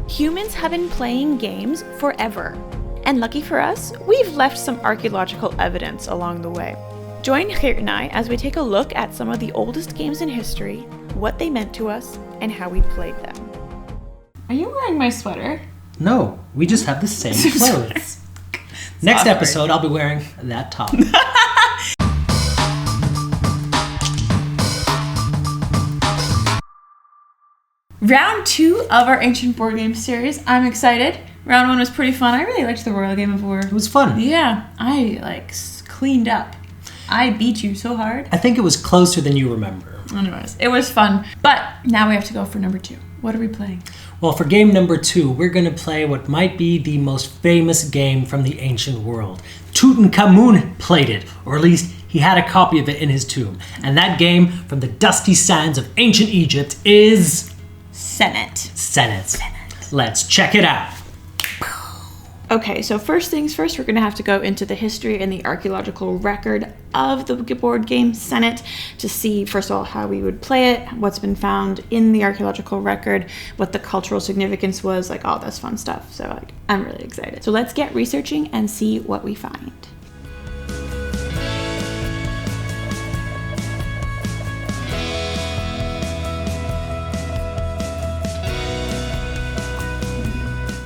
Humans have been playing games forever. And lucky for us, we've left some archaeological evidence along the way. Join Geert and I as we take a look at some of the oldest games in history, what they meant to us, and how we played them. Are you wearing my sweater? No, we just have the same clothes. Next episode, I'll be wearing that top. Round 2 of our Ancient Board Game series. I'm excited. Round 1 was pretty fun. I really liked the Royal Game of War. It was fun. Yeah, I cleaned up. I beat you so hard. I think it was closer than you remember. Anyways, it was fun. But now we have to go for number 2. What are we playing? Well, for game number 2, we're going to play what might be the most famous game from the ancient world. Tutankhamun played it, or at least he had a copy of it in his tomb. And that game from the dusty sands of ancient Egypt is... Senet. Let's check it out. Okay, so first things first, we're going to have to go into the history and the archaeological record of the board game Senet to see, first of all, how we would play it, what's been found in the archaeological record, what the cultural significance was, all this fun stuff. So I'm really excited. So let's get researching and see what we find.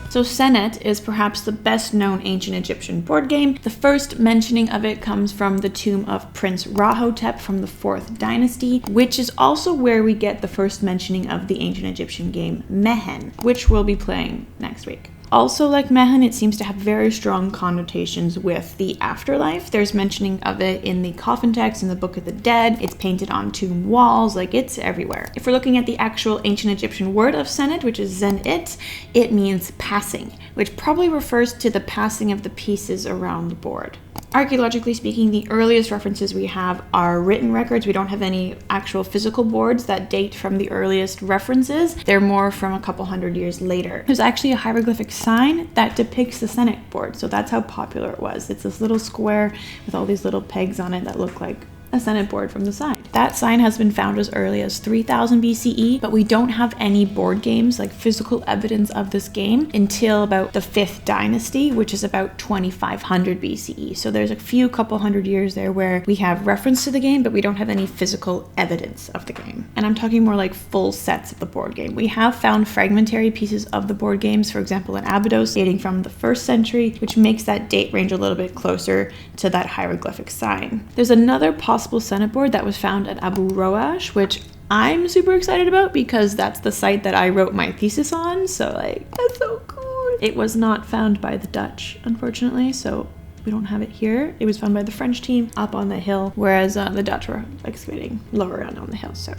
So Senet is perhaps the best known ancient Egyptian board game. The first mentioning of it comes from the tomb of Prince Rahotep from the 4th dynasty, which is also where we get the first mentioning of the ancient Egyptian game Mehen, which we'll be playing next week. Also, like Mehen, it seems to have very strong connotations with the afterlife. There's mentioning of it in the coffin text in the Book of the Dead. It's painted on tomb walls, it's everywhere. If we're looking at the actual ancient Egyptian word of Senet, which is Zenit, it means passing, which probably refers to the passing of the pieces around the board. Archaeologically speaking, the earliest references we have are written records. We don't have any actual physical boards that date from the earliest references. They're more from a couple hundred years later. There's actually a hieroglyphic sign that depicts the Senet board, so that's how popular it was. It's this little square with all these little pegs on it that look like a Senet board from the side. That sign has been found as early as 3000 BCE, but we don't have any board games, physical evidence of this game, until about the 5th dynasty, which is about 2500 BCE. So there's a couple hundred years there where we have reference to the game, but we don't have any physical evidence of the game. And I'm talking more full sets of the board game. We have found fragmentary pieces of the board games, for example, in Abydos, dating from the 1st century, which makes that date range a little bit closer to that hieroglyphic sign. There's another possible Senet board that was found at Abu Roash, which I'm super excited about because that's the site that I wrote my thesis on. So that's so cool. It was not found by the Dutch, unfortunately, so we don't have it here. It was found by the French team up on the hill, whereas the Dutch were excavating lower on the hill, so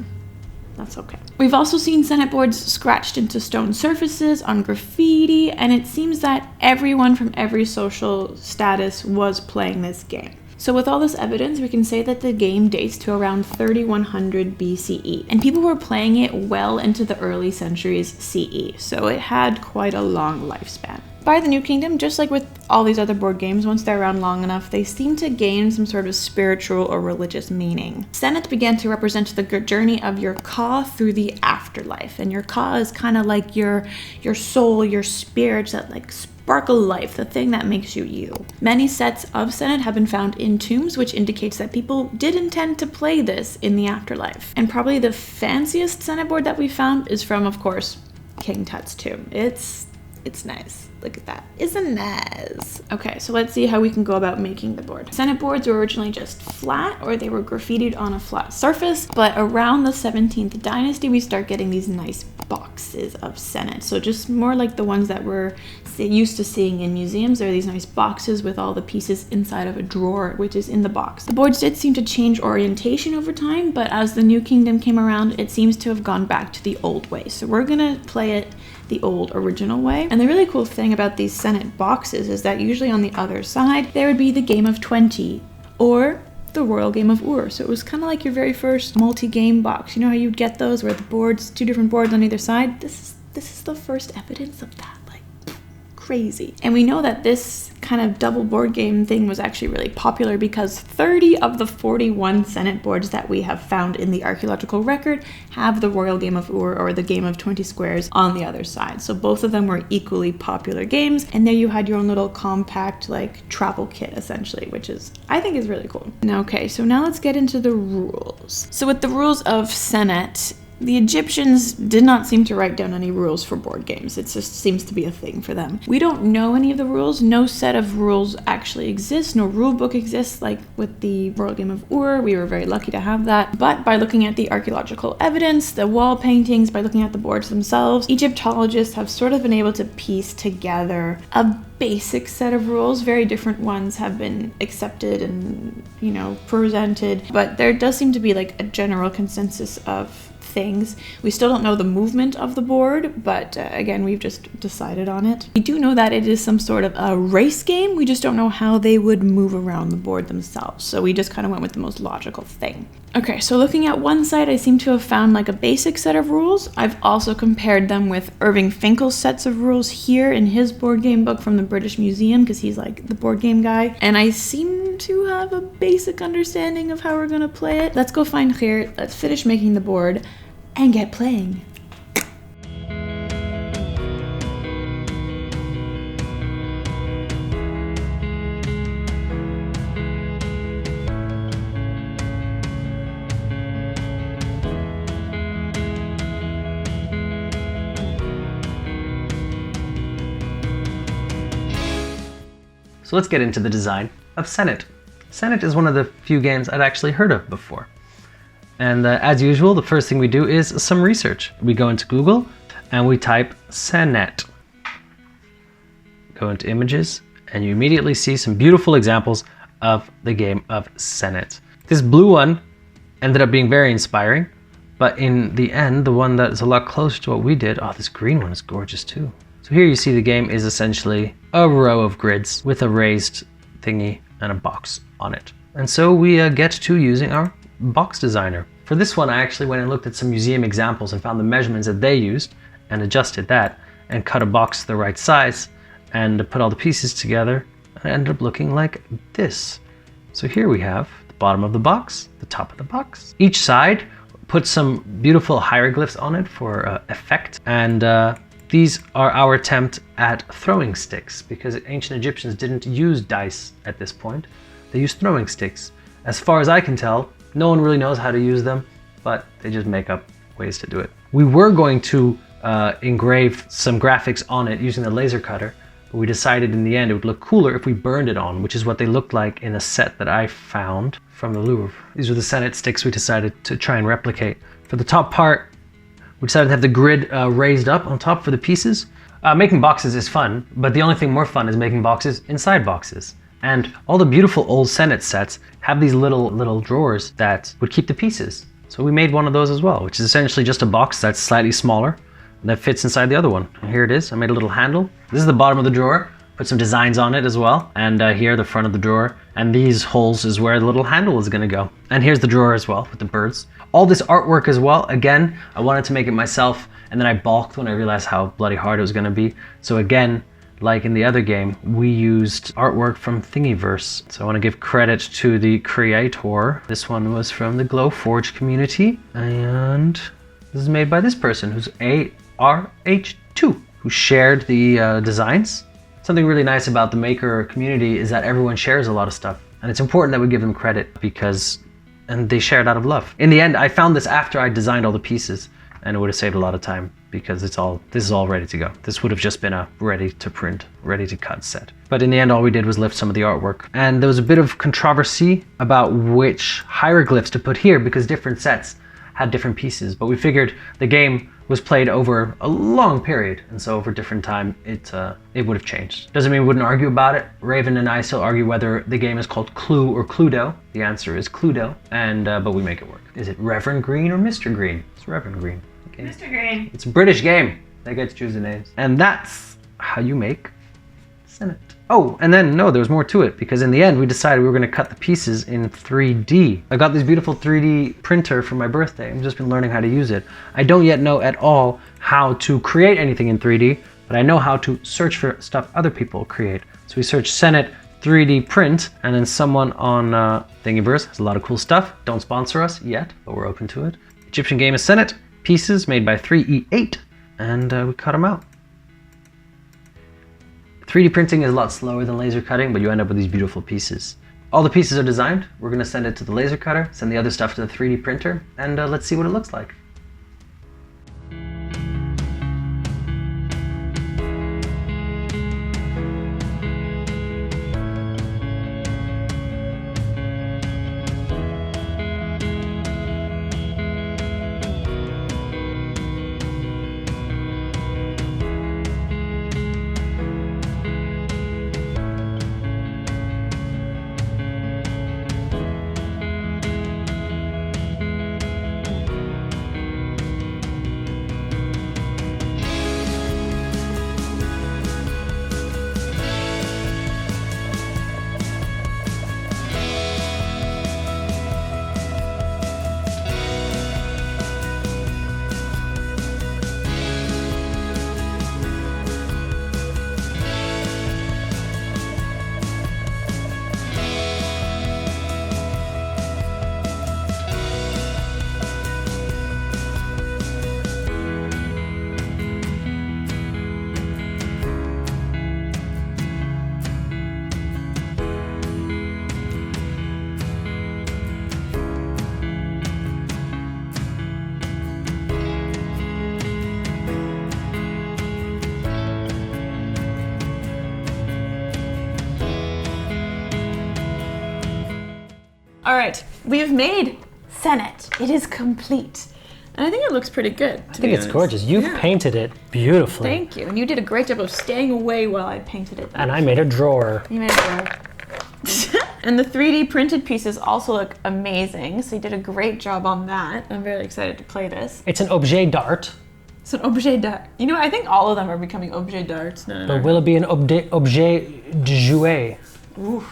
that's okay. We've also seen Senet boards scratched into stone surfaces, on graffiti, and it seems that everyone from every social status was playing this game. So with all this evidence, we can say that the game dates to around 3100 BCE, and people were playing it well into the early centuries CE, so it had quite a long lifespan. By the New Kingdom, just like with all these other board games, once they're around long enough, they seem to gain some sort of spiritual or religious meaning. Senet began to represent the journey of your ka through the afterlife, and your ka is kind of like your soul, your spirit, that sparkle life, the thing that makes you you. Many sets of Senet have been found in tombs, which indicates that people did intend to play this in the afterlife. And probably the fanciest Senet board that we found is from, of course, King Tut's tomb. It's nice. Look at that. Isn't nice? Okay, so let's see how we can go about making the board. Senet boards were originally just flat, or they were graffitied on a flat surface, but around the 17th dynasty, we start getting these nice boxes of Senet. So just more like the ones that we're used to seeing in museums. There are these nice boxes with all the pieces inside of a drawer, which is in the box. The boards did seem to change orientation over time, but as the New Kingdom came around, it seems to have gone back to the old way. So we're gonna play it the old original way. And the really cool thing about these Senet boxes is that usually on the other side, there would be the Game of 20 or the Royal Game of Ur. So it was kind of like your very first multi-game box. You know how you'd get those where the boards, 2 different boards on either side? This is the first evidence of that. Crazy. And we know that this kind kind of double board game thing was actually really popular because 30 of the 41 Senet boards that we have found in the archaeological record have the Royal Game of Ur or the Game of 20 Squares on the other side. So both of them were equally popular games, and there you had your own little compact like travel kit essentially, which I think is really cool. Okay, so now let's get into the rules. So with the rules of Senet, the Egyptians did not seem to write down any rules for board games. It just seems to be a thing for them. We don't know any of the rules. No set of rules actually exists. No rule book exists like with the Royal Game of Ur. We were very lucky to have that. But by looking at the archaeological evidence, the wall paintings, by looking at the boards themselves, Egyptologists have sort of been able to piece together a basic set of rules. Very different ones have been accepted and, presented. But there does seem to be like a general consensus of things. We still don't know the movement of the board, but again, we've just decided on it. We do know that it is some sort of a race game. We just don't know how they would move around the board themselves. So we just kind of went with the most logical thing. Okay, so looking at one side, I seem to have found like a basic set of rules. I've also compared them with Irving Finkel's sets of rules here in his board game book from the British Museum, because he's like the board game guy. And I seem to have a basic understanding of how we're gonna play it. Let's go find Geert, let's finish making the board, and get playing. So let's get into the design of Senet. Senet is one of the few games I'd actually heard of before. And as usual, the first thing we do is some research. We go into Google and we type Senet. Go into images and you immediately see some beautiful examples of the game of Senet. This blue one ended up being very inspiring, but in the end, the one that is a lot closer to what we did, this green one is gorgeous too. So here you see the game is essentially a row of grids with a raised thingy and a box on it. And so we get to using our box designer. For this one, I actually went and looked at some museum examples and found the measurements that they used and adjusted that and cut a box the right size and put all the pieces together, and it ended up looking like this. So here we have the bottom of the box, the top of the box. Each side put some beautiful hieroglyphs on it for effect, and these are our attempt at throwing sticks, because ancient Egyptians didn't use dice at this point. They used throwing sticks. As far as I can tell, no one really knows how to use them, but they just make up ways to do it. We were going to engrave some graphics on it using the laser cutter, but we decided in the end it would look cooler if we burned it on, which is what they looked like in a set that I found from the Louvre. These are the Senet sticks we decided to try and replicate. For the top part, we decided to have the grid raised up on top for the pieces. Making boxes is fun, but the only thing more fun is making boxes inside boxes. And all the beautiful old Senet sets have these little drawers that would keep the pieces. So we made one of those as well, which is essentially just a box that's slightly smaller and that fits inside the other one. And here it is. I made a little handle. This is the bottom of the drawer. Put some designs on it as well. And here, the front of the drawer. And these holes is where the little handle is gonna go. And here's the drawer as well with the birds. All this artwork as well. Again, I wanted to make it myself, and then I balked when I realized how bloody hard it was gonna be. So again, like in the other game, we used artwork from Thingiverse. So I want to give credit to the creator. This one was from the Glowforge community. And this is made by this person, who's ARH2, who shared the designs. Something really nice about the maker community is that everyone shares a lot of stuff. And it's important that we give them credit and they share it out of love. In the end, I found this after I designed all the pieces, and it would have saved a lot of time, because this is all ready to go. This would have just been a ready to print, ready to cut set. But in the end, all we did was lift some of the artwork. And there was a bit of controversy about which hieroglyphs to put here, because different sets had different pieces. But we figured the game was played over a long period, and so over different time, it would have changed. Doesn't mean we wouldn't argue about it. Raven and I still argue whether the game is called Clue or Cluedo. The answer is Cluedo, but we make it work. Is it Reverend Green or Mr. Green? It's Reverend Green. Okay. Mr. Green. It's a British game. They get to choose the names. And that's how you make Senet. Oh, and then no, there was more to it, because in the end we decided we were going to cut the pieces in 3D. I got this beautiful 3D printer for my birthday. I've just been learning how to use it. I don't yet know at all how to create anything in 3D, but but I know how to search for stuff other people create. So we search Senet 3D print, and then someone on Thingiverse has a lot of cool stuff. Don't sponsor us yet, but we're open to it. Egyptian game is Senet, pieces made by 3E8, and we cut them out. 3D printing is a lot slower than laser cutting, but you end up with these beautiful pieces. All the pieces are designed. We're gonna send it to the laser cutter, send the other stuff to the 3D printer, and let's see what it looks like. All right, we've made Senet. It is complete. And I think it looks pretty good. I think it's gorgeous. You've painted it beautifully. Thank you. And you did a great job of staying away while I painted it. And I made a drawer. You made a drawer. And the 3D printed pieces also look amazing. So you did a great job on that. I'm very excited to play this. It's an objet d'art. It's an objet d'art. You know, I think all of them are becoming objet d'arts. No. But will it be an objet de jouer? Ooh.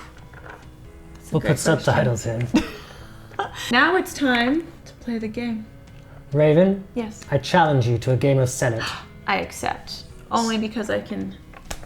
We'll put subtitles in. Now it's time to play the game. Raven? Yes. I challenge you to a game of Senet. I accept. Only because I can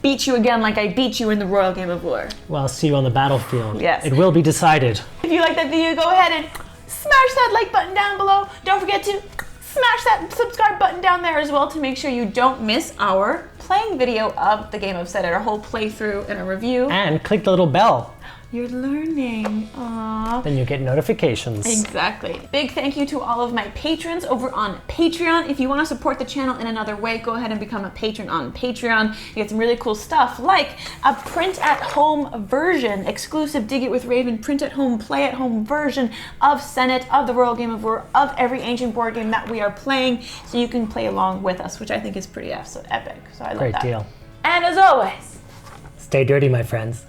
beat you again like I beat you in the Royal Game of War. Well, I'll see you on the battlefield. Yes. It will be decided. If you like that video, go ahead and smash that like button down below. Don't forget to smash that subscribe button down there as well to make sure you don't miss our playing video of the game of Senet, our whole playthrough and a review. And click the little bell. You're learning. Aww. Then you get notifications. Exactly. Big thank you to all of my patrons over on Patreon. If you want to support the channel in another way, go ahead and become a patron on Patreon. You get some really cool stuff like a print-at-home version, exclusive Dig It With Raven print-at-home, play-at-home version of Senet, of the Royal Game of War, of every ancient board game that we are playing, so you can play along with us, which I think is pretty epic. So I love that. Great deal. And as always, stay dirty, my friends.